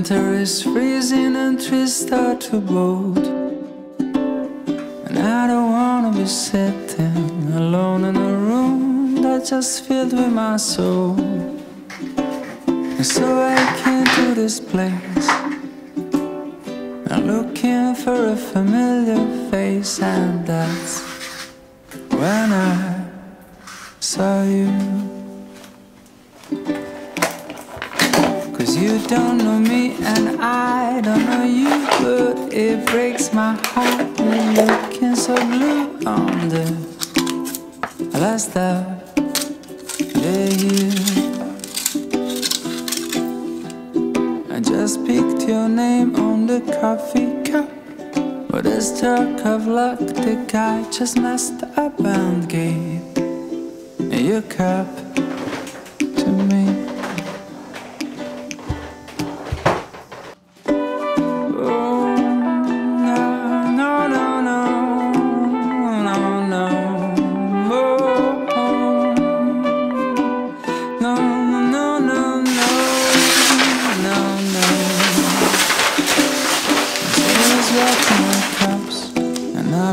winter is freezing and trees start to bolt, and I don't wanna be sitting alone in a room that's just filled with my soul. And so I came to this place, I'm looking for a familiar face, and that's when I saw you. 'Cause you don't know me and I don't know you, but it breaks my heart when you're looking so blue on the last of the year. I just picked your name on the coffee cup, but a stroke of luck, the guy just messed up and gave your cup to me.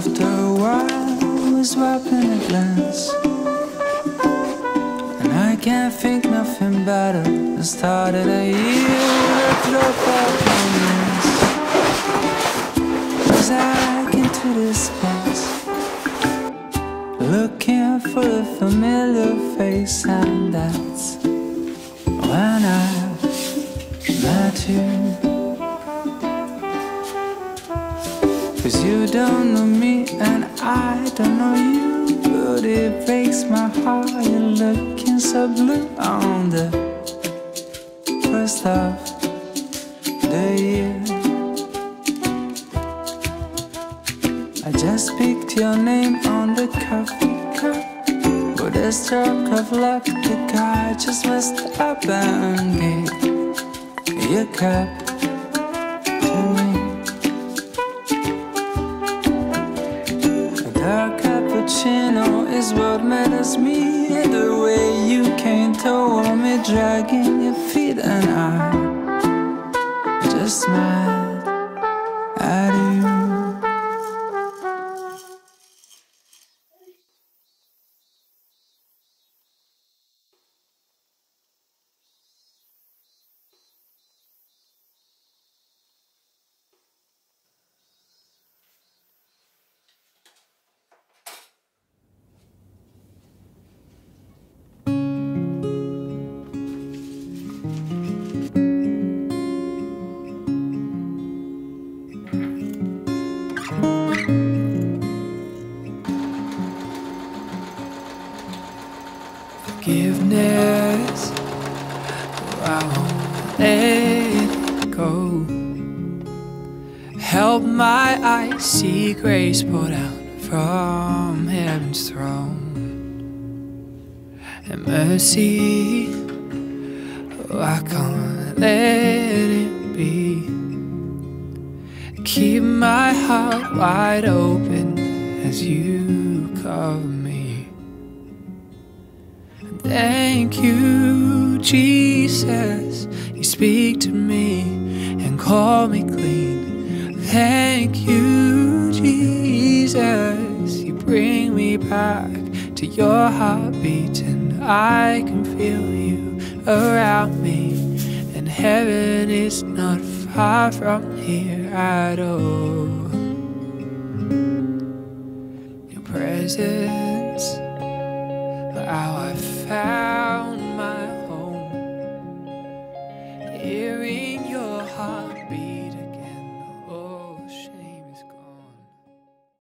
After a while, we swap in a glance, and I can't think nothing better than started a year with a drop of romance. 'Cause I came to this place, looking for a familiar face, and that's when I met you. 'Cause you don't know me and I don't know you, but it breaks my heart you're looking so blue on the first of the year. I just picked your name on the coffee cup, with a stroke of luck the guy just messed up and gave your cup to me. Dark cappuccino is what matters me, the way you came toward me, dragging your feet, and I just smiled at you. Forgiveness, oh, I won't let it go. Help my eyes see grace poured out from heaven's throne, and mercy, oh, I can't let it be. Keep my heart wide open as you cover me. Thank you, Jesus, you speak to me and call me clean. Thank you, Jesus, you bring me back to your heartbeat, and I can feel you around me, and heaven is not far from here at all. Your presence, how I found